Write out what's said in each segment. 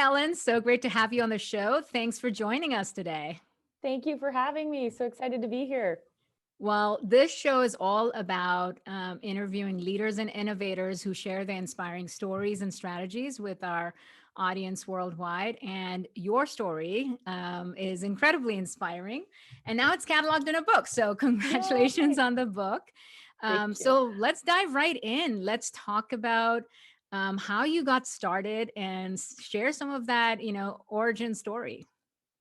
Ellen. So great to have you on the show. Thanks for joining us today. Thank you for having me. So excited to be here. Well, this show is all about interviewing leaders and innovators who share their inspiring stories and strategies with our audience worldwide. And your story is incredibly inspiring. And now it's cataloged in a book. So, congratulations Yay. on the book. Thank you. So, let's dive right in. Let's talk about how you got started and share some of that, origin story.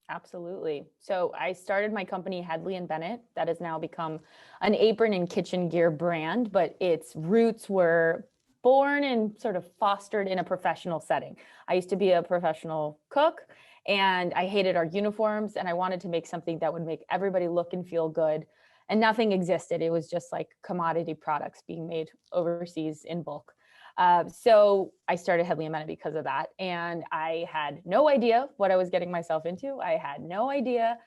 Absolutely. So I started my company, Hedley Bennett, that has now become an apron and kitchen gear brand, but its roots were born and sort of fostered in a professional setting. I used to be a professional cook and I hated our uniforms and I wanted to make something that would make everybody look and feel good. And nothing existed. It was just like commodity products being made overseas in bulk. So I started Hedley Bennett because of that. And I had no idea what I was getting myself into. I had no idea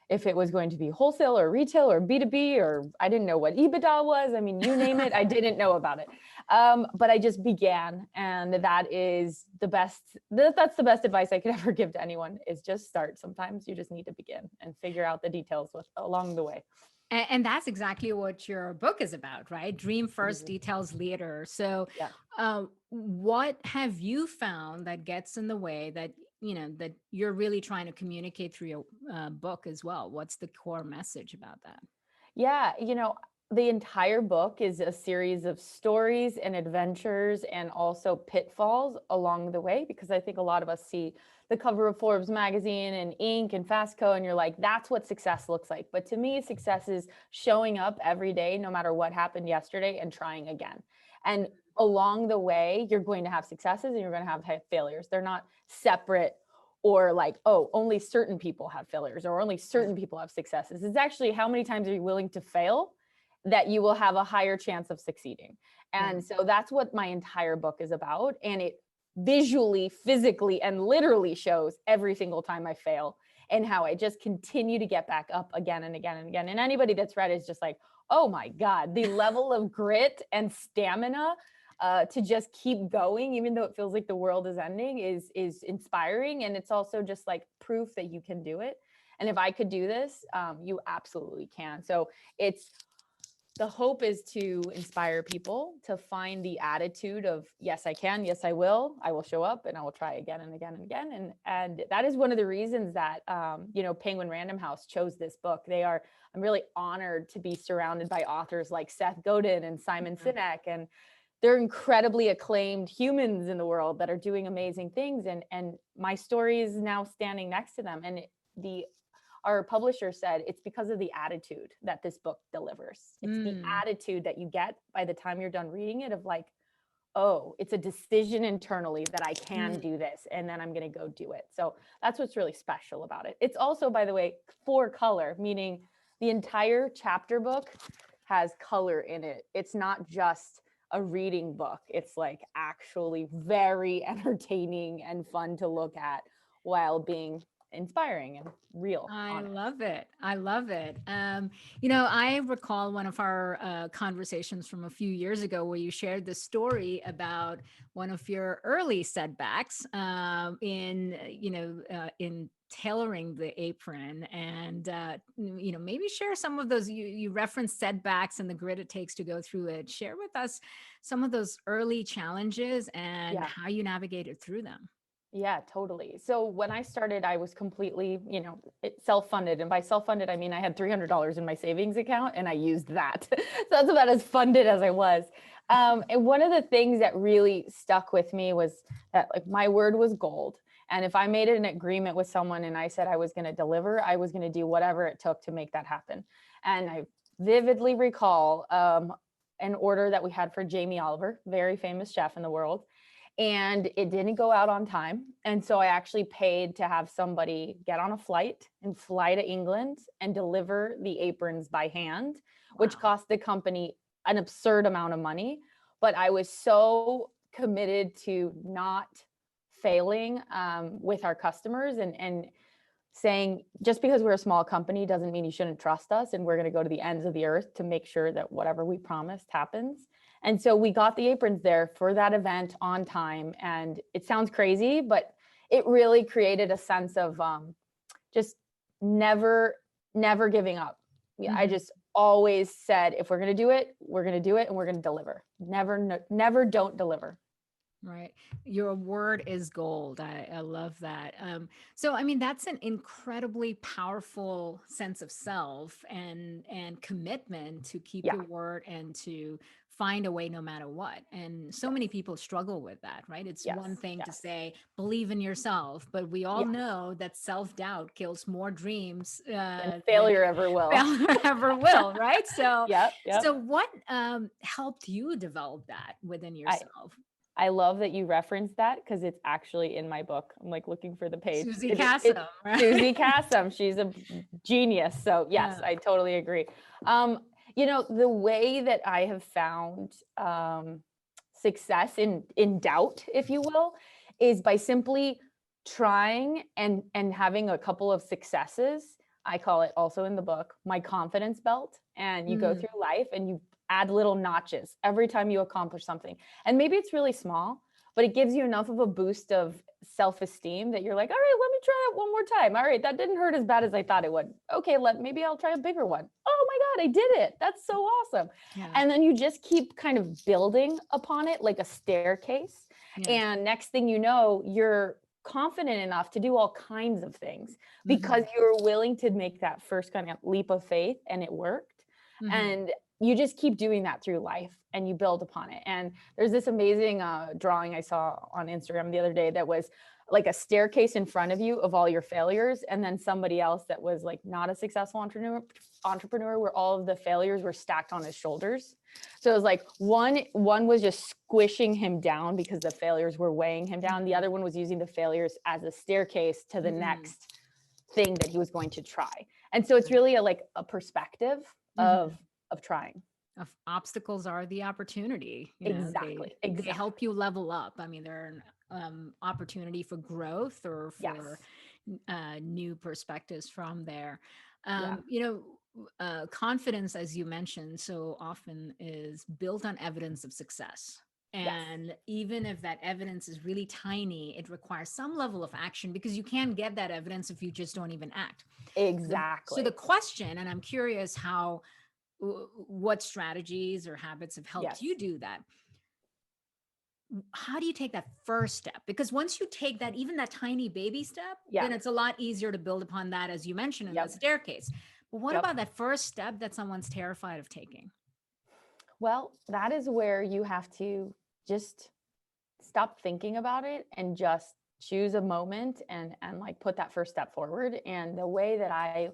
if it was going to be wholesale or retail or B2B, or I didn't know what EBITDA was. I mean, you name it, I didn't know about it. But I just began. And that is the best, that's the best advice I could ever give to anyone is just start. Sometimes you just need to begin and figure out the details along the way. And that's exactly what your book is about, right? Dream first, Mhm. details later. So, Yeah. what have you found that gets in the way that, that you're really trying to communicate through your book as well? What's the core message about that? Yeah, the entire book is a series of stories and adventures and also pitfalls along the way, because I think a lot of us see the cover of Forbes magazine and Inc. and Fastco, and you're like, that's what success looks like. But to me, success is showing up every day, no matter what happened yesterday, and trying again. And along the way, you're going to have successes and you're going to have failures. They're not separate or like, oh, only certain people have failures or only certain people have successes. It's actually how many times are you willing to fail that you will have a higher chance of succeeding. And so that's what my entire book is about. And it visually, physically, and literally shows every single time I fail and how I just continue to get back up again and again and again. And anybody that's read it is just like, oh my God, the level of grit and stamina to just keep going, even though it feels like the world is ending, is inspiring. And it's also just like proof that you can do it. And if I could do this, you absolutely can. So the hope is to inspire people to find the attitude of, yes, I can, yes, I will show up and I will try again and again and again. And that is one of the reasons that, Penguin Random House chose this book. I'm really honored to be surrounded by authors like Seth Godin and Simon Sinek, and they're incredibly acclaimed humans in the world that are doing amazing things. And my story is now standing next to them. And our publisher said it's because of the attitude that this book delivers. It's the attitude that you get by the time you're done reading it of like, oh, it's a decision internally that I can do this, and then I'm going to go do it. So that's what's really special about it. It's also, by the way, 4-color, meaning the entire chapter book has color in it. It's not just a reading book. It's like actually very entertaining and fun to look at while being inspiring and real. I love it. I love it. I recall one of our conversations from a few years ago where you shared the story about one of your early setbacks in tailoring the apron, and maybe share some of those. You referenced setbacks and the grit it takes to go through it. Share with us some of those early challenges and how you navigated through them. Yeah, totally. So when I started, I was completely, self-funded. And by self-funded, I mean, I had $300 in my savings account and I used that. So that's about as funded as I was. And one of the things that really stuck with me was that like my word was gold. And if I made an agreement with someone and I said I was going to deliver, I was going to do whatever it took to make that happen. And I vividly recall an order that we had for Jamie Oliver, very famous chef in the world. And it didn't go out on time. And so I actually paid to have somebody get on a flight and fly to England and deliver the aprons by hand, which cost the company an absurd amount of money. But I was so committed to not failing with our customers and saying, just because we're a small company doesn't mean you shouldn't trust us. And we're going to go to the ends of the earth to make sure that whatever we promised happens. And so we got the aprons there for that event on time. And it sounds crazy, but it really created a sense of just never giving up. Yeah, I just always said, if we're going to do it, we're going to do it, and we're going to deliver. Never don't deliver. Right. Your word is gold. I love that. So, I mean, that's an incredibly powerful sense of self and commitment to keep Yeah. your word and to find a way no matter what. And so many people struggle with that, right? It's Yes. one thing to Yes. say, believe in yourself, but we all Yeah. know that self-doubt kills more dreams And than failure ever will. failure ever will, right? So, Yep. so what helped you develop that within yourself? I love that you referenced that because it's actually in my book. I'm like looking for the page. Susie It's Kassam, right? Susie Kassam. She's a genius. So yes, Yeah. I totally agree. The way that I have found success in doubt, if you will, is by simply trying and having a couple of successes. I call it also in the book my confidence belt. And you go through life and you add little notches every time you accomplish something. And maybe it's really small, but it gives you enough of a boost of self-esteem that you're like, all right, let me try it one more time. All right, that didn't hurt as bad as I thought it would. Okay, maybe I'll try a bigger one. Oh my God, I did it. That's so awesome. Yeah. And then you just keep kind of building upon it like a staircase. Yeah. And next thing you know, you're confident enough to do all kinds of things because you're willing to make that first kind of leap of faith, and it worked. And you just keep doing that through life and you build upon it. And there's this amazing drawing I saw on Instagram the other day that was like a staircase in front of you of all your failures, and then somebody else that was like not a successful entrepreneur where all of the failures were stacked on his shoulders. So it was like one was just squishing him down because the failures were weighing him down. The other one was using the failures as a staircase to the next thing that he was going to try. And so it's really a perspective of trying. Of obstacles are the opportunity. Exactly. They help you level up. I mean, they're an opportunity for growth or for new perspectives from there. Confidence, as you mentioned, so often is built on evidence of success. And even if that evidence is really tiny, it requires some level of action because you can't get that evidence if you just don't even act. Exactly. So the question, and I'm curious what strategies or habits have helped you do that. How do you take that first step? Because once you take that, even that tiny baby step, then it's a lot easier to build upon that, as you mentioned, in the staircase. But what about that first step that someone's terrified of taking? Well, that is where you have to just stop thinking about it and just choose a moment and like put that first step forward. And the way that I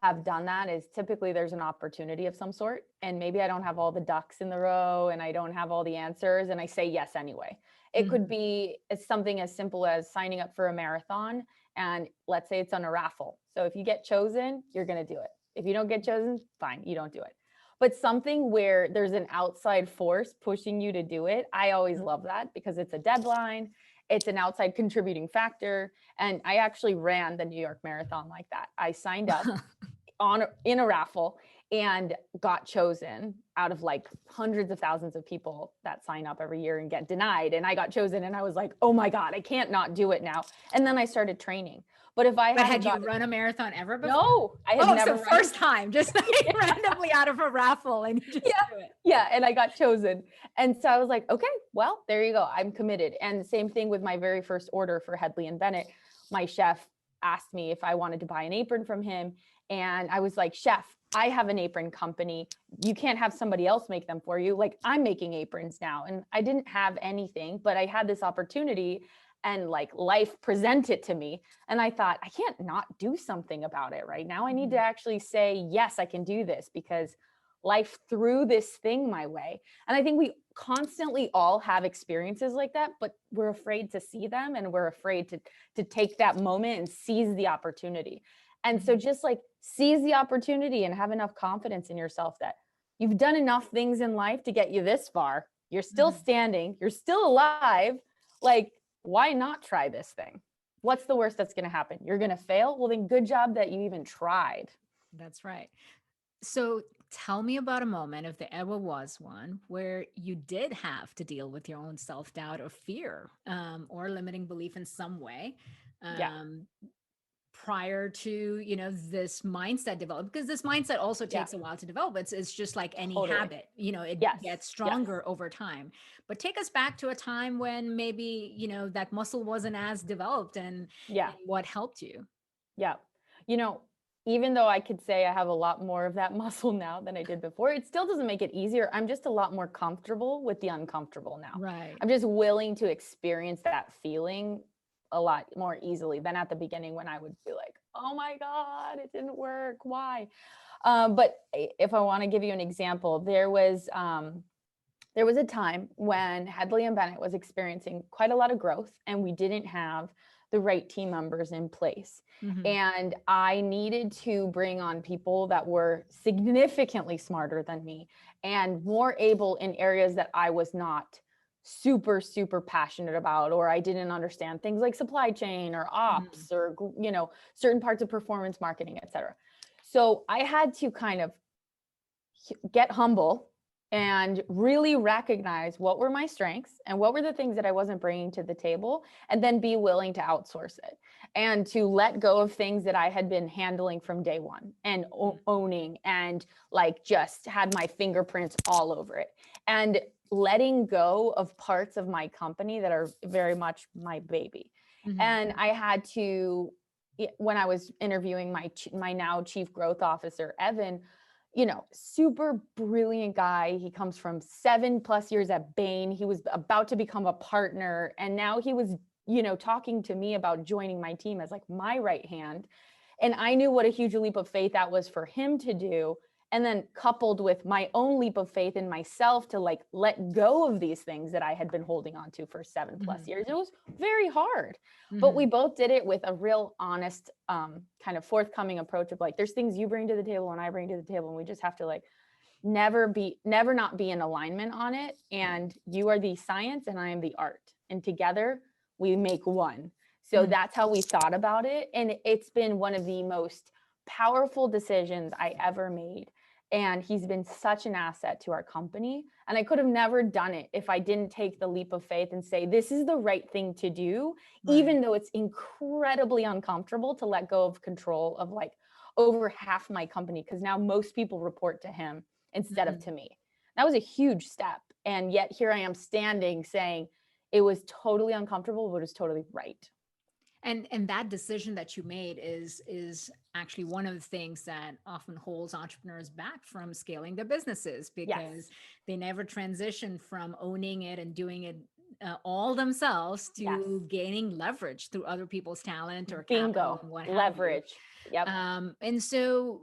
have done that is typically there's an opportunity of some sort, and maybe I don't have all the ducks in the row and I don't have all the answers, and I say yes anyway. It could be something as simple as signing up for a marathon, and let's say it's on a raffle. So if you get chosen, you're going to do it. If you don't get chosen, fine, you don't do it. But something where there's an outside force pushing you to do it, I always love that because it's a deadline. It's an outside contributing factor. And I actually ran the New York Marathon like that. I signed up in a raffle and got chosen out of like hundreds of thousands of people that sign up every year and get denied. And I got chosen and I was like, oh my God, I can't not do it now. And then I started training. But if I had you run a marathon ever before? No, I had never. So first time, just like randomly out of a raffle, and you just do it. Yeah, and I got chosen. And so I was like, okay, well, there you go. I'm committed. And the same thing with my very first order for Hedley and Bennett. My chef asked me if I wanted to buy an apron from him. And I was like, chef, I have an apron company. You can't have somebody else make them for you. Like, I'm making aprons now. And I didn't have anything, but I had this opportunity and like life presented to me. And I thought, I can't not do something about it right now. I need to actually say, yes, I can do this because life threw this thing my way. And I think we constantly all have experiences like that, but we're afraid to see them and we're afraid to take that moment and seize the opportunity. And so just like seize the opportunity and have enough confidence in yourself that you've done enough things in life to get you this far. You're still standing, you're still alive. Like, why not try this thing? What's the worst that's going to happen? You're going to fail. Well, then good job that you even tried. That's right. So tell me about a moment, if there ever was one, where you did have to deal with your own self-doubt or fear, or limiting belief in some way. Yeah, Um, prior to this mindset develop, because this mindset also yeah, takes a while to develop. It's just like any totally. habit, it Yes, gets yes, stronger over time. But take us back to a time when maybe that muscle wasn't as developed, yeah, and what helped you. yeah. You know, even though I could say I have a lot more of that muscle now than I did before, it still doesn't make it easier. I'm just a lot more comfortable with the uncomfortable now. Right. I'm just willing to experience that feeling a lot more easily than at the beginning when I would be like, oh my God, it didn't work. Why? But if I want to give you an example, there was a time when Hedley and Bennett was experiencing quite a lot of growth, and we didn't have the right team members in place. Hmm. And I needed to bring on people that were significantly smarter than me and more able in areas that I was not super passionate about, or I didn't understand things like supply chain or Hmm. ops, or certain parts of performance marketing, etc. So I had to kind of get humble and really recognize what were my strengths and what were the things that I wasn't bringing to the table, and then be willing to outsource it and to let go of things that I had been handling from day one and owning, and like just had my fingerprints all over it, and letting go of parts of my company that are very much my baby. Hmm. And I had to, when I was interviewing my now chief growth officer, Evan, super brilliant guy. He comes from 7+ years at Bain. He was about to become a partner. And now he was, talking to me about joining my team as like my right hand. And I knew what a huge leap of faith that was for him to do. And then coupled with my own leap of faith in myself to like let go of these things that I had been holding on to for 7+ Hmm. years. It was very hard, but we Hmm. both did it with a real honest, kind of forthcoming approach of like, there's things you bring to the table and I bring to the table. And we just have to like never not be in alignment on it. And you are the science and I am the art. And together we make one. So Hmm. that's how we thought about it. And it's been one of the most powerful decisions I ever made. And he's been such an asset to our company. And I could have never done it if I didn't take the leap of faith and say, this is the right thing to do, Right. even though it's incredibly uncomfortable to let go of control of like over half my company, because now most people report to him instead of Hmm. to me. That was a huge step. And yet here I am standing saying it was totally uncomfortable, but it was totally right. And that decision that you made is actually one of the things that often holds entrepreneurs back from scaling their businesses, because Yes. they never transition from owning it and doing it all themselves Yes. to gaining leverage through other people's talent or capital Bingo. and what have you. Leverage. Yep. And so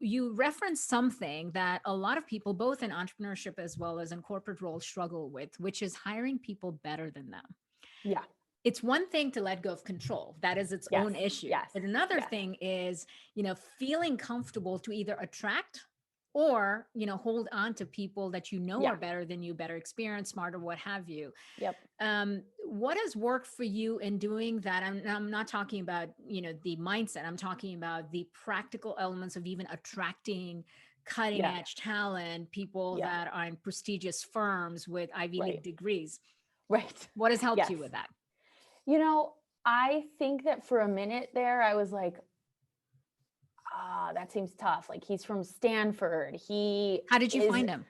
you referenced something that a lot of people, both in entrepreneurship as well as in corporate roles, struggle with, which is hiring people better than them. Yeah. It's one thing to let go of control. That is its Yes. own issue. Yes. But another Yes. thing is, feeling comfortable to either attract or, hold on to people that Yeah. are better than you, better experienced, smarter, what have you. Yep. What has worked for you in doing that? I'm not talking about, the mindset. I'm talking about the practical elements of even attracting cutting Yeah. edge talent, people Yeah. that are in prestigious firms with Ivy Right. League degrees. Right. What has helped Yes. you with that? You know, I think that for a minute there, I was like, that seems tough. Like he's from Stanford. He How did you is, find him?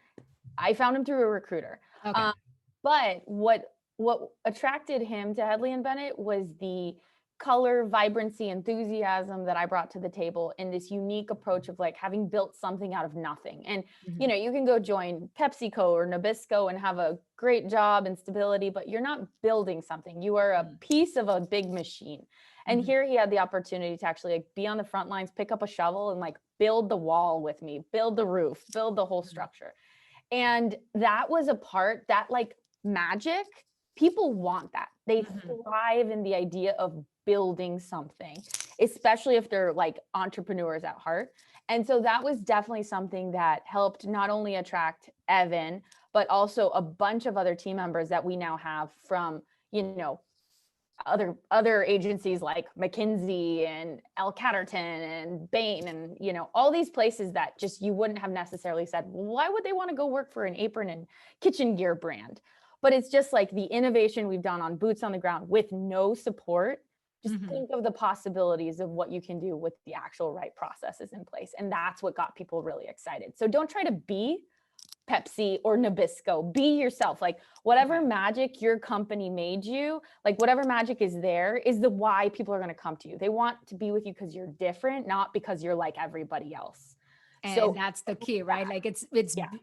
I found him through a recruiter. Okay. Um, but what attracted him to Hedley and Bennett was the color, vibrancy, enthusiasm that I brought to the table, and this unique approach of like having built something out of nothing. And Mhm. you can go join PepsiCo or Nabisco and have a great job and stability, but you're not building something. You are a Mm. piece of a big machine. And Mhm. here he had the opportunity to actually like be on the front lines, pick up a shovel and like build the wall with me, build the roof, build the whole Mhm. structure. And that was a part that like magic, people want that. They Mhm. thrive in the idea of building something, especially if they're like entrepreneurs at heart. And so that was definitely something that helped not only attract Evan, but also a bunch of other team members that we now have from, other agencies like McKinsey and L Catterton and Bain and, you know, all these places that just you wouldn't have necessarily said, well, why would they want to go work for an apron and kitchen gear brand? But it's just like the innovation we've done on boots on the ground with no support. Just think of the possibilities of what you can do with the actual right processes in place. And that's what got people really excited. So don't try to be Pepsi or Nabisco. Be yourself. Like whatever magic your company made you, like whatever magic is there is the why people are going to come to you. They want to be with you because you're different, not because you're like everybody else. And So that's the key, right? Like it's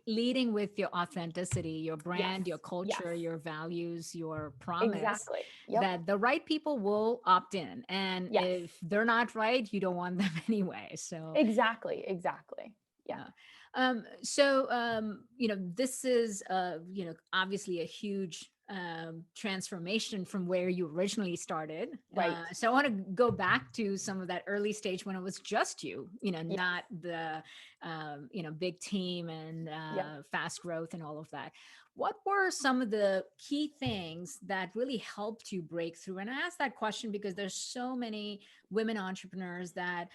leading with your authenticity, your brand, your culture, your values, your promise. Exactly. That the right people will opt in. And if they're not right, you don't want them anyway. So exactly. Yeah. You know, this is, you know, obviously a huge transformation from where you originally started. Right. So I want to go back to some of that early stage when it was just you know, not the, you know, big team and fast growth and all of that. What were some of the key things that really helped you break through? And I ask that question because there's so many women entrepreneurs that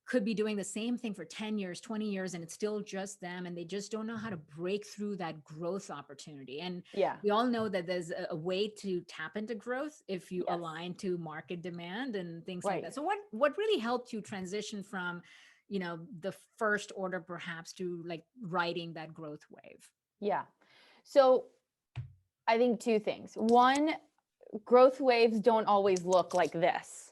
could be doing the same thing for 10 years, 20 years, and it's still just them. And they just don't know how to break through that growth opportunity. And we all know that there's a way to tap into growth if you align to market demand and things like that. So what really helped you transition from, you know, the first order perhaps to like riding that growth wave? Yeah. So I think two things. One, growth waves don't always look like this.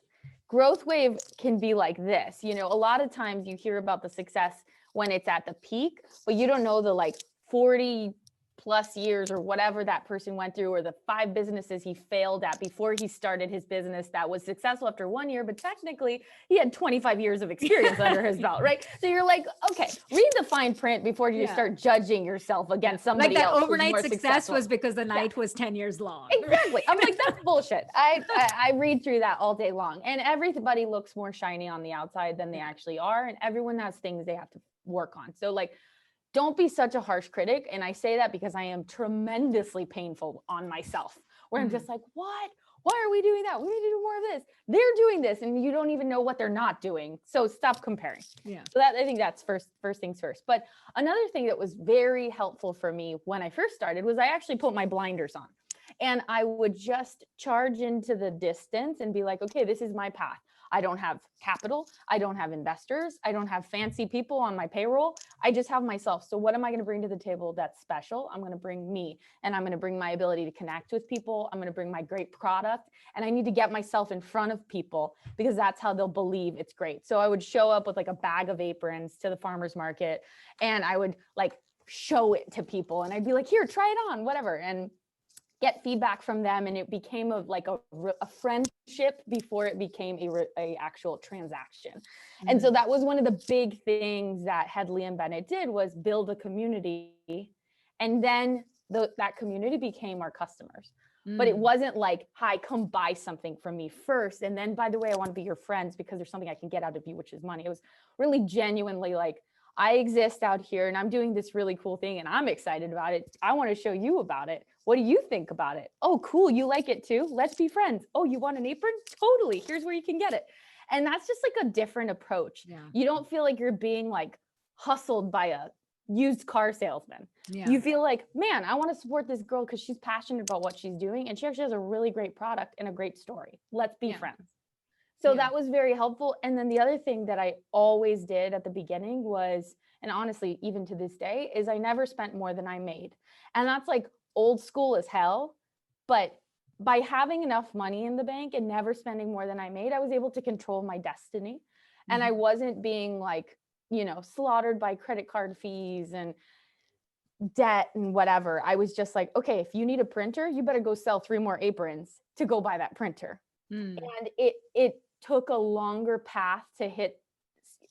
Growth wave can be like this. You know, a lot of times you hear about the success when it's at the peak, but you don't know the like 40 plus years or whatever that person went through, or the 5 businesses he failed at before he started his business that was successful after 1 year, but technically he had 25 years of experience under his belt, right? So you're like, okay, read the fine print before you start judging yourself against somebody like that else. Overnight success was because the night was 10 years long. Exactly. I'm like, that's bullshit. I read through that all day long, and everybody looks more shiny on the outside than they actually are. And everyone has things they have to work on. So like, don't be such a harsh critic. And I say that because I am tremendously painful on myself, where I'm just like, what? Why are we doing that? We need to do more of this. They're doing this and you don't even know what they're not doing. So stop comparing. Yeah. So that, I think that's first things first. But another thing that was very helpful for me when I first started was I actually put my blinders on, and I would just charge into the distance and be like, okay, this is my path. I don't have capital. I don't have investors. I don't have fancy people on my payroll. I just have myself. So what am I going to bring to the table that's special? I'm going to bring me, and I'm going to bring my ability to connect with people. I'm going to bring my great product, and I need to get myself in front of people because that's how they'll believe it's great. So I would show up with like a bag of aprons to the farmer's market, and I would like show it to people, and I'd be like, here, try it on, whatever. And get feedback from them. And it became a friendship before it became a actual transaction. Mm-hmm. And so that was one of the big things that Hedley and Bennett did, was build a community. And then that community became our customers. But it wasn't like, hi, come buy something from me first. And then, by the way, I want to be your friends because there's something I can get out of you, which is money. It was really genuinely like, I exist out here and I'm doing this really cool thing and I'm excited about it. I want to show you about it. What do you think about it? Oh, cool. You like it too? Let's be friends. Oh, you want an apron? Totally. Here's where you can get it. And that's just like a different approach. Yeah. You don't feel like you're being like hustled by a used car salesman. Yeah. You feel like, man, I want to support this girl because she's passionate about what she's doing. And she actually has a really great product and a great story. Let's be friends. So that was very helpful. And then the other thing that I always did at the beginning was, and honestly, even to this day, is I never spent more than I made. And that's like old school as hell. But by having enough money in the bank and never spending more than I made, I was able to control my destiny. Mm-hmm. And I wasn't being like, you know, slaughtered by credit card fees and debt and whatever. I was just like, okay, if you need a printer, you better go sell 3 more aprons to go buy that printer. And it took a longer path to hit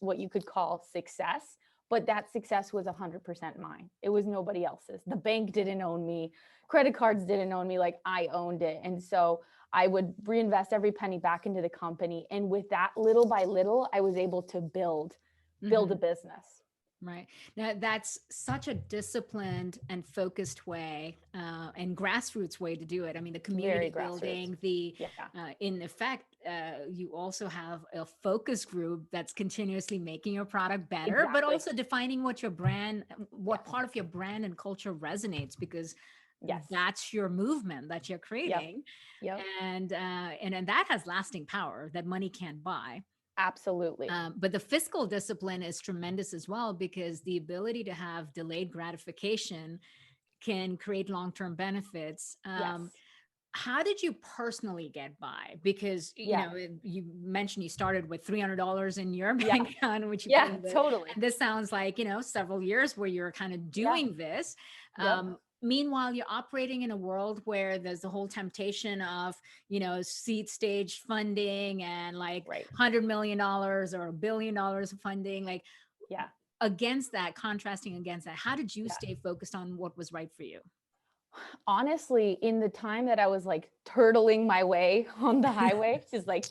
what you could call success, but that success was 100% mine. It was nobody else's. The bank didn't own me. Credit cards didn't own me. Like, I owned it. And so I would reinvest every penny back into the company. And with that, little by little, I was able to build a business. Right. Now, that's such a disciplined and focused way and grassroots way to do it. I mean, the Very community grassroots. building, the Yeah, in effect, you also have a focus group that's continuously making your product better, but exactly. also defining what your brand, Yeah. what part of your brand and culture resonates, because Yes. that's your movement that you're Yep. creating, Yep. and that has lasting power that money can't buy. Absolutely. But the fiscal discipline is tremendous as well, because the ability to have delayed gratification can create long-term benefits. Yes. How did you personally get by? Because Yeah. you mentioned you started with $300 in your Yeah. bank account, which you put Yeah. in the. Totally. And this sounds like several years where you're kind of Yeah. doing this. Yep. Meanwhile, you're operating in a world where there's the whole temptation of seed stage funding and like Right. $100 million or $1 billion of funding. Like Yeah. against that, contrasting against that, how did you Yeah. stay focused on what was right for you? Honestly, in the time that I was like turtling my way on the highway, just like,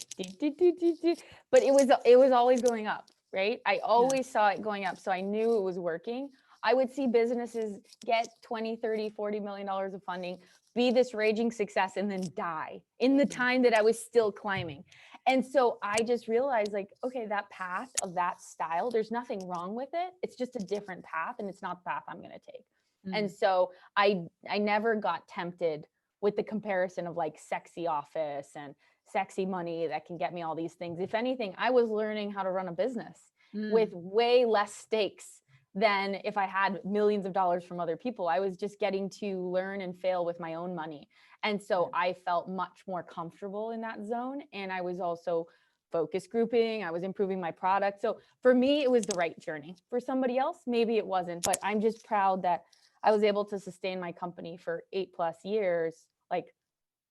but it was always going up, right? I Yeah. always saw it going up. So I knew it was working. I would see businesses get 20, 30, $40 million of funding, be this raging success, and then die in the Yeah. time that I was still climbing. And so I just realized, like, okay, that path of that style, there's nothing wrong with it. It's just a different path, and it's not the path I'm going to take. And Mm. so I never got tempted with the comparison of like sexy office and sexy money that can get me all these things. If anything, I was learning how to run a business with Mm. way less stakes than if I had millions of dollars from other people. I was just getting to learn and fail with my own money. And so I felt much more comfortable in that zone. And I was also focus grouping. I was improving my product. So for me, it was the right journey. For somebody else, maybe it wasn't, but I'm just proud that I was able to sustain my company for 8+ years, like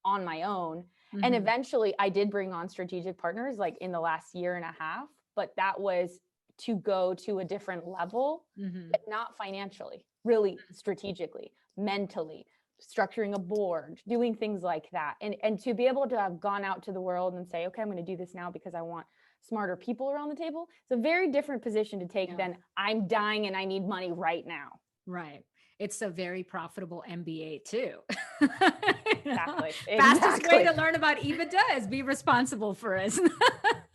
on my own. And Mhm. eventually I did bring on strategic partners like in the last year and a half, but that was to go to a different level, Mhm. but not financially, really strategically, mentally, structuring a board, doing things like that. And to be able to have gone out to the world and say, okay, I'm going to do this now because I want smarter people around the table. It's a very different position to take Yeah. than I'm dying and I need money right now. Right. It's a very profitable MBA too. Exactly. Fastest way Exactly. to learn about EBITDA is be responsible for it.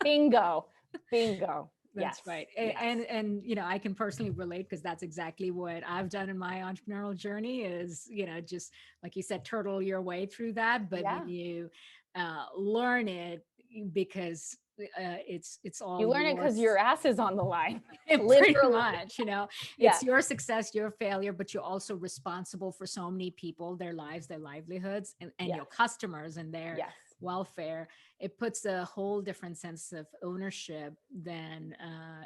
Bingo. Bingo. Yes. That's right. Yes. And I can personally relate, because that's exactly what I've done in my entrepreneurial journey is, just like you said, turtle your way through that. But Yeah. when you learn it, because it's all You learn it because yours. your ass is on the line. Pretty Literally. much, Yeah. it's your success, your failure, but you're also responsible for so many people, their lives, their livelihoods, and Yes. your customers and their Yes. welfare. It puts a whole different sense of ownership than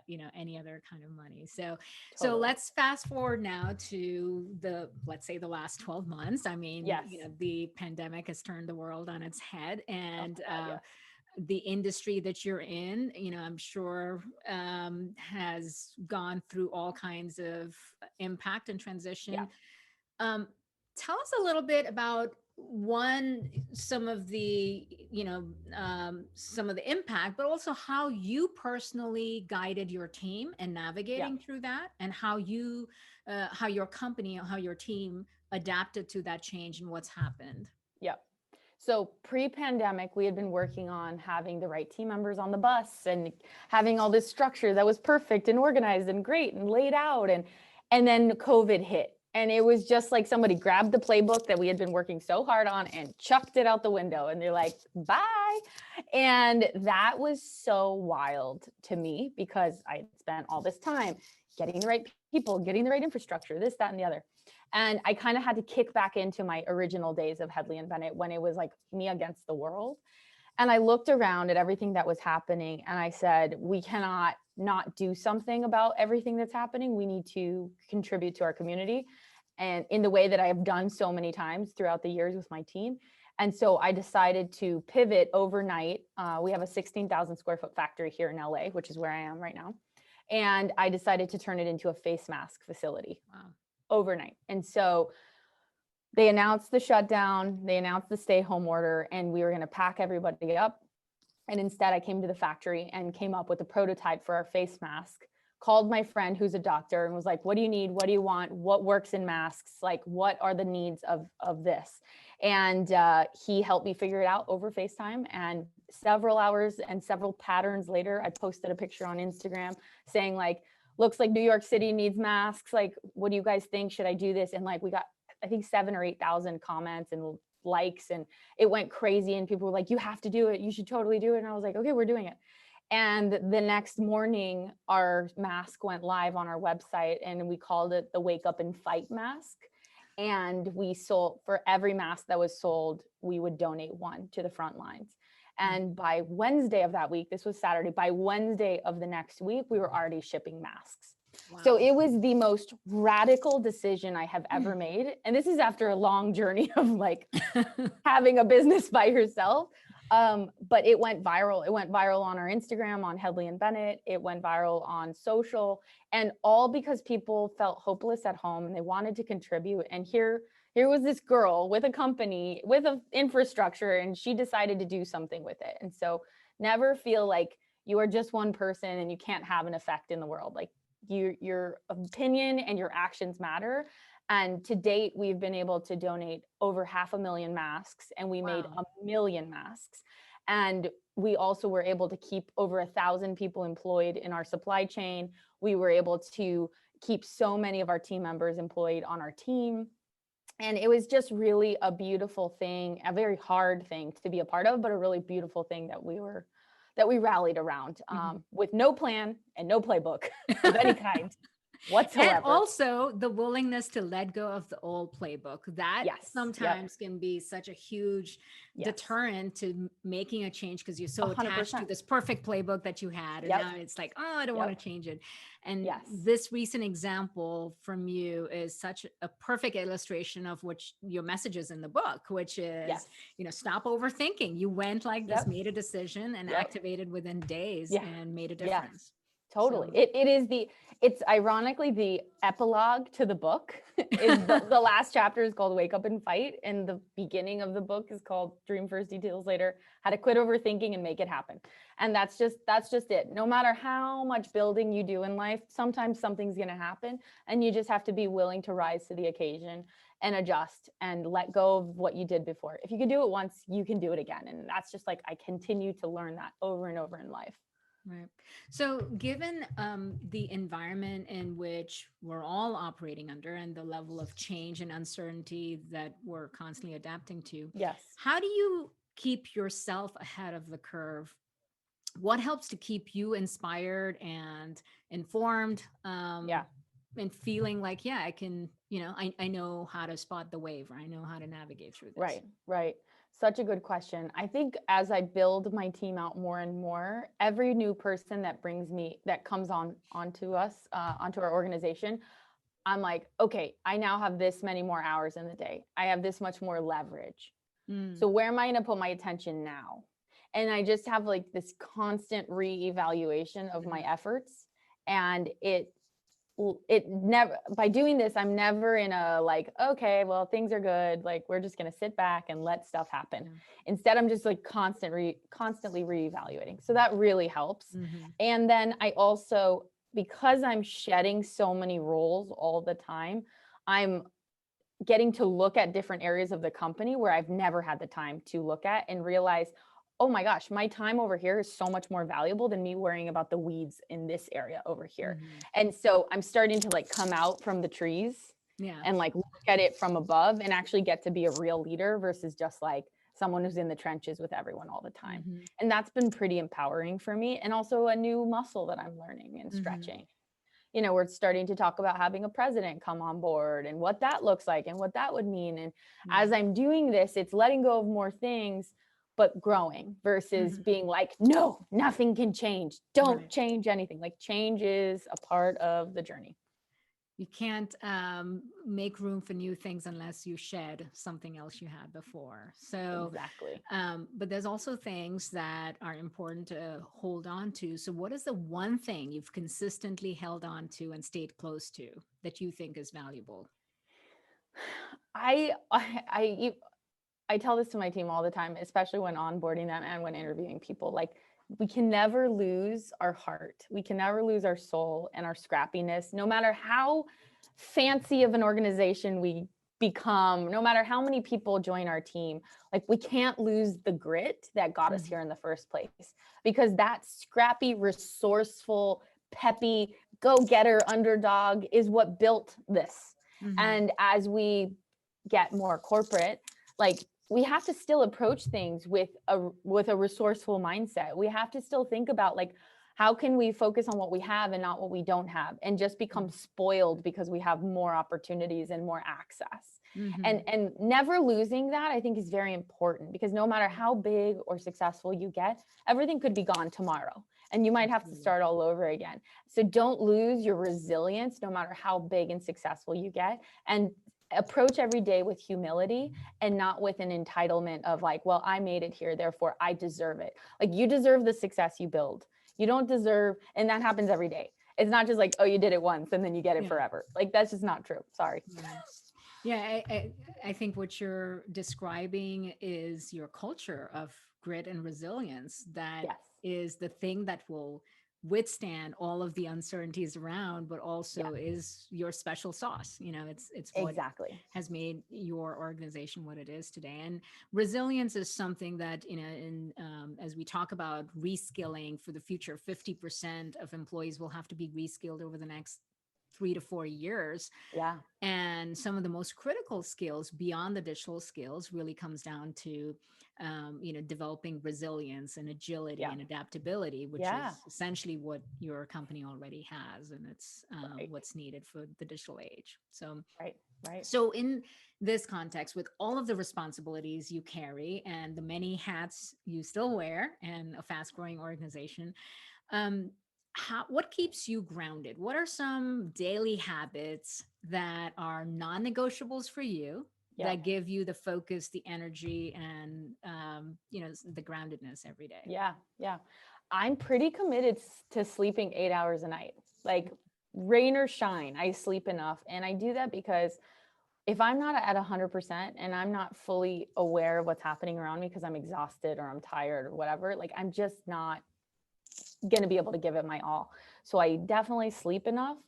any other kind of money. So Totally. let's fast forward now to let's say the last 12 months. I mean, Yes. the pandemic has turned the world on its head, Oh and my God. Yes. the industry that you're in, I'm sure has gone through all kinds of impact and Yeah. transition. Um, Tell us a little bit about some of the, some of the impact, but also how you personally guided your team and Yeah. navigating through that, and how your company, how your team adapted to that change and what's happened. Yeah. So pre-pandemic, we had been working on having the right team members on the bus and having all this structure that was perfect and organized and great and laid out. And then COVID hit. And it was just like somebody grabbed the playbook that we had been working so hard on and chucked it out the window. And they're like, bye. And that was so wild to me because I had spent all this time getting the right people, getting the right infrastructure, this, that, and the other. And I kind of had to kick back into my original days of Hedley and Bennett when it was like me against the world. And I looked around at everything that was happening and I said, we cannot not do something about everything that's happening. We need to contribute to our community. And in the way that I have done so many times throughout the years with my team. And so I decided to pivot overnight. We have a 16,000 square foot factory here in LA, which is where I am right now. And I decided to turn it into a face mask facility. Wow. Overnight. And so they announced the shutdown, they announced the stay home order, and we were going to pack everybody up. And instead, I came to the factory and came up with a prototype for our face mask called my friend who's a doctor and was like, what do you need? What do you want? What works in masks? Like, what are the needs of this? And he helped me figure it out over FaceTime. And several hours and several patterns later, I posted a picture on Instagram saying like, looks like New York City needs masks. Like, what do you guys think? Should I do this? And like, we got, I think 7,000 or 8,000 comments and likes, and it went crazy. And people were like, you have to do it. You should totally do it. And I was like, okay, we're doing it. And the next morning, our mask went live on our website, and we called it the Wake Up and Fight mask. And we sold, for every mask that was sold, we would donate one to the front lines. And by Wednesday of that week, this was Saturday, by Wednesday of the next week, we were already shipping masks. Wow. So it was the most radical decision I have ever made. And this is after a long journey of like having a business by yourself. But it went viral. It went viral on our Instagram, on Hedley and Bennett. It went viral on social, and all because people felt hopeless at home and they wanted to contribute. And here was this girl with a company, with an infrastructure, and she decided to do something with it. And so never feel like you are just one person and you can't have an effect in the world. Like your opinion and your actions matter. And to date, we've been able to donate over 500,000 masks, and we made 1 million masks. And we also were able to keep over 1,000 people employed in our supply chain. We were able to keep so many of our team members employed on our team. And it was just really a beautiful thing, a very hard thing to be a part of, but a really beautiful thing that we rallied around with no plan and no playbook of any kind whatsoever. And also the willingness to let go of the old playbook. That sometimes can be such a huge deterrent to making a change, because you're so 100%. Attached to this perfect playbook that you had. And now it's like, oh, I don't want to change it. And this recent example from you is such a perfect illustration of which your message is in the book, which is, stop overthinking. You went like this, made a decision, and activated within days and made a difference. Totally. So. It's ironically the epilogue to the book. Is the last chapter is called Wake Up and Fight. And the beginning of the book is called Dream First, Details Later, How to Quit Overthinking and Make It Happen. And that's just it. No matter how much building you do in life, sometimes something's going to happen, and you just have to be willing to rise to the occasion and adjust and let go of what you did before. If you can do it once, you can do it again. And that's just like, I continue to learn that over and over in life. Right. So given the environment in which we're all operating under, and the level of change and uncertainty that we're constantly adapting to, how do you keep yourself ahead of the curve? What helps to keep you inspired and informed and feeling like, I can, I know how to spot the wave, or I know how to navigate through this? Right. Such a good question. I think as I build my team out more and more, every new person that comes onto our organization, I'm like, okay, I now have this many more hours in the day. I have this much more leverage. So where am I going to put my attention now? And I just have like this constant reevaluation of my efforts. And it never, by doing this, I'm never in a like, okay, well, things are good, like we're just going to sit back and let stuff happen. Instead, I'm just like constantly reevaluating. So that really helps. And then I also, because I'm shedding so many roles all the time, I'm getting to look at different areas of the company where I've never had the time to look at, and realize, oh my gosh, my time over here is so much more valuable than me worrying about the weeds in this area over here. And so I'm starting to like come out from the trees and like look at it from above, and actually get to be a real leader versus just like someone who's in the trenches with everyone all the time. And that's been pretty empowering for me, and also a new muscle that I'm learning and stretching. We're starting to talk about having a president come on board, and what that looks like and what that would mean. And as I'm doing this, it's letting go of more things, but growing, versus being like, no, nothing can change. Don't change anything. Like, change is a part of the journey. You can't make room for new things unless you shed something else you had before. So exactly. But there's also things that are important to hold on to. So what is the one thing you've consistently held on to and stayed close to that you think is valuable? I tell this to my team all the time, especially when onboarding them and when interviewing people. Like, we can never lose our heart. We can never lose our soul and our scrappiness, no matter how fancy of an organization we become, no matter how many people join our team. Like, we can't lose the grit that got us here in the first place, because that scrappy, resourceful, peppy, go-getter underdog is what built this. Mm-hmm. And as we get more corporate, like, we have to still approach things with a resourceful mindset. We have to still think about, like, how can we focus on what we have and not what we don't have, and just become spoiled because we have more opportunities and more access. Mm-hmm. And never losing that, I think, is very important, because no matter how big or successful you get, everything could be gone tomorrow and you might have to start all over again. So don't lose your resilience, no matter how big and successful you get, and approach every day with humility and not with an entitlement of, like, well, I made it here, therefore I deserve it. Like, you deserve the success you build. You don't deserve, and that happens every day. It's not just like, oh, you did it once and then you get it forever. Like, that's just not true. Sorry. Yeah, I think what you're describing is your culture of grit and resilience. That is the thing that will withstand all of the uncertainties around, but also is your special sauce. You know, it's what has made your organization what it is today. And resilience is something that, you know, in as we talk about reskilling for the future, 50% of employees will have to be reskilled over the next 3 to 4 years. Yeah. And some of the most critical skills beyond the digital skills really comes down to, you know, developing resilience and agility and adaptability, which is essentially what your company already has. And it's what's needed for the digital age. So, so in this context, with all of the responsibilities you carry and the many hats you still wear in a fast growing organization, what keeps you grounded? What are some daily habits that are non-negotiables for you that give you the focus, the energy, and you know, the groundedness every day? Yeah. I'm pretty committed to sleeping 8 hours a night. Like, rain or shine, I sleep enough. And I do that because if I'm not at 100% and I'm not fully aware of what's happening around me because I'm exhausted or I'm tired or whatever, like, I'm just not going to be able to give it my all. So I definitely sleep enough,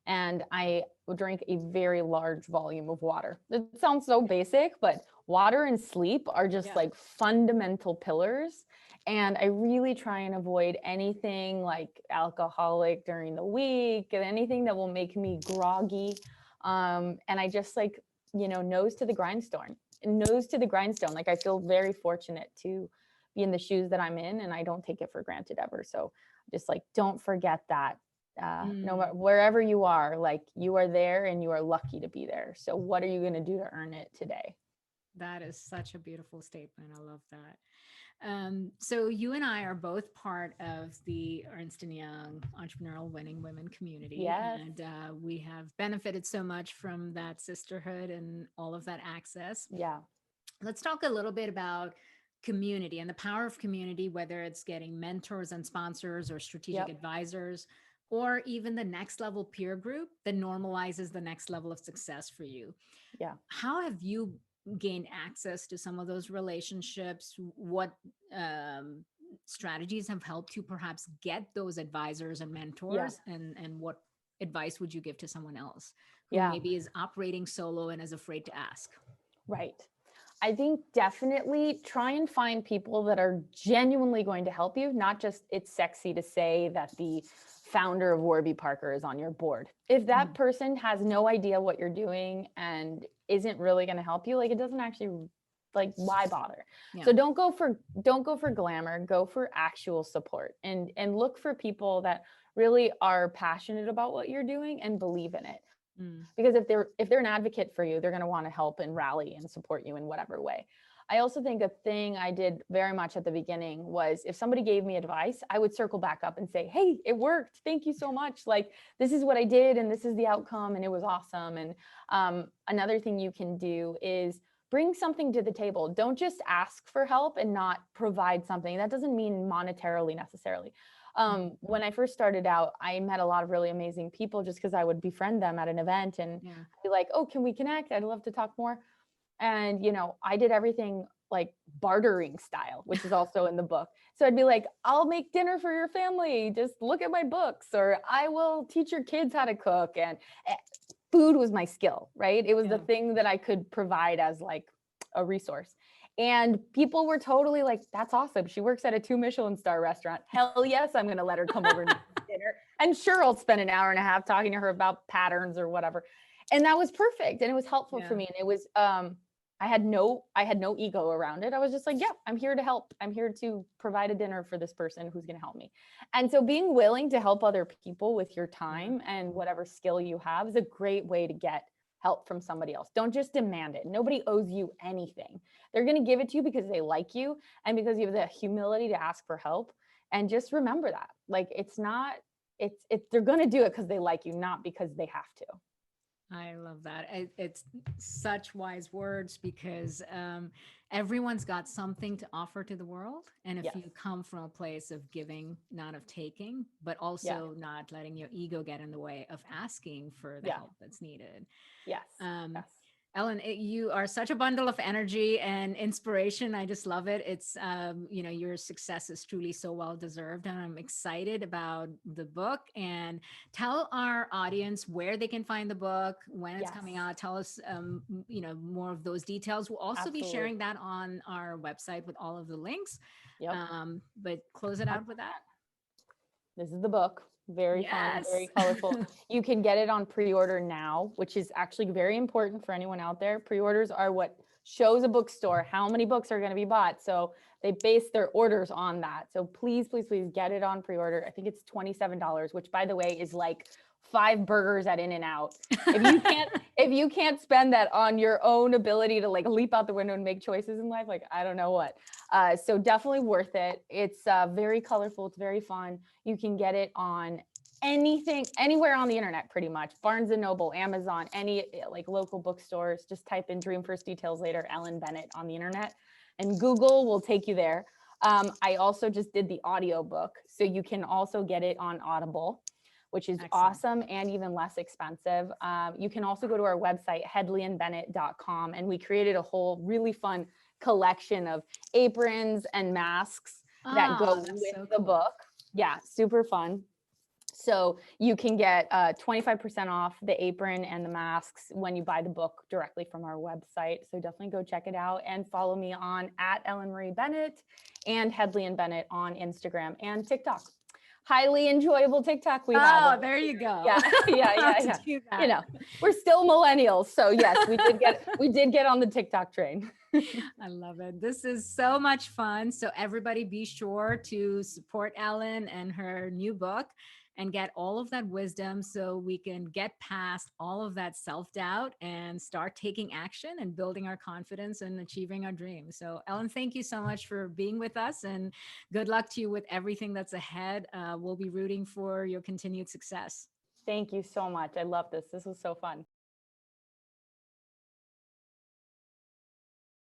and I drink a very large volume of water. It sounds so basic, but water and sleep are just like fundamental pillars. And I really try and avoid anything like alcoholic during the week and anything that will make me groggy. And I just, like, you know, nose to the grindstone. Like, I feel very fortunate to be in the shoes that I'm in, and I don't take it for granted ever. So just, like, don't forget that no matter wherever you are, like, you are there and you are lucky to be there. So what are you going to do to earn it today? That is such a beautiful statement. I love that. So you and I are both part of the Ernst & Young Entrepreneurial Winning Women community. And we have benefited so much from that sisterhood and all of that access. Let's talk a little bit about community and the power of community, whether it's getting mentors and sponsors or strategic advisors, or even the next level peer group that normalizes the next level of success for you. How have you gained access to some of those relationships? What strategies have helped you perhaps get those advisors and mentors? And what advice would you give to someone else who maybe is operating solo and is afraid to ask? I think definitely try and find people that are genuinely going to help you, not just it's sexy to say that the founder of Warby Parker is on your board. If that person has no idea what you're doing and isn't really going to help you, like, it doesn't actually, like, why bother? So don't go for glamour, go for actual support, and look for people that really are passionate about what you're doing and believe in it. Because if they're an advocate for you, they're going to want to help and rally and support you in whatever way. I also think a thing I did very much at the beginning was, if somebody gave me advice, I would circle back up and say, hey, it worked. Thank you so much. Like, this is what I did and this is the outcome and it was awesome. And another thing you can do is bring something to the table. Don't just ask for help and not provide something. That doesn't mean monetarily necessarily. When I first started out, I met a lot of really amazing people just because I would befriend them at an event and be like, oh, can we connect? I'd love to talk more. And, you know, I did everything like bartering style, which is also in the book. So I'd be like, I'll make dinner for your family. Just look at my books, or I will teach your kids how to cook. And food was my skill, right? It was the thing that I could provide as like a resource. And people were totally like, that's awesome. She works at a 2 Michelin star restaurant. Hell yes, I'm going to let her come over and make dinner. And sure, I'll spend an hour and a half talking to her about patterns or whatever. And that was perfect. And it was helpful for me. And it was, I had no ego around it. I was just like, yeah, I'm here to help. I'm here to provide a dinner for this person who's going to help me. And so being willing to help other people with your time and whatever skill you have is a great way to get help from somebody else. Don't just demand it. Nobody owes you anything. They're going to give it to you because they like you and because you have the humility to ask for help. And just remember that, like, they're going to do it because they like you, not because they have to. I love that. It's such wise words, because everyone's got something to offer to the world. And if you come from a place of giving, not of taking, but also not letting your ego get in the way of asking for the help that's needed. Yes. Ellen, you are such a bundle of energy and inspiration. I just love it. It's, your success is truly so well deserved. And I'm excited about the book. And tell our audience where they can find the book, when it's coming out. Tell us, more of those details. We'll also be sharing that on our website with all of the links. But close it out with that. This is the book. Very fun, very colorful. You can get it on pre-order now, which is actually very important for anyone out there. Pre-orders are what shows a bookstore how many books are going to be bought. So they base their orders on that. So please, please, please get it on pre-order. I think it's $27, which, by the way, is like 5 burgers at In-N-Out. If you can't spend that on your own ability to like leap out the window and make choices in life, like, I don't know what. So definitely worth it. It's very colorful. It's very fun. You can get it on anywhere on the internet, pretty much. Barnes and Noble, Amazon, any like local bookstores. Just type in Dream First Details Later, Ellen Bennett on the internet, and Google will take you there. I also just did the audio book, so you can also get it on Audible, which is awesome and even less expensive. You can also go to our website, hedleyandbennett.com, and we created a whole really fun collection of aprons and masks that go with the book. Yeah, super fun. So you can get 25% off the apron and the masks when you buy the book directly from our website. So definitely go check it out, and follow me on @EllenMarieBennett and Hedley and Bennett on Instagram and TikTok. Highly enjoyable TikTok we have. Oh, there you go. Yeah. We're still millennials, so yes, we did get on the TikTok train. I love it. This is so much fun. So everybody be sure to support Ellen and her new book and get all of that wisdom, so we can get past all of that self-doubt and start taking action and building our confidence and achieving our dreams. So Ellen, thank you so much for being with us, and good luck to you with everything that's ahead. We'll be rooting for your continued success. Thank you so much. I love this. This was so fun.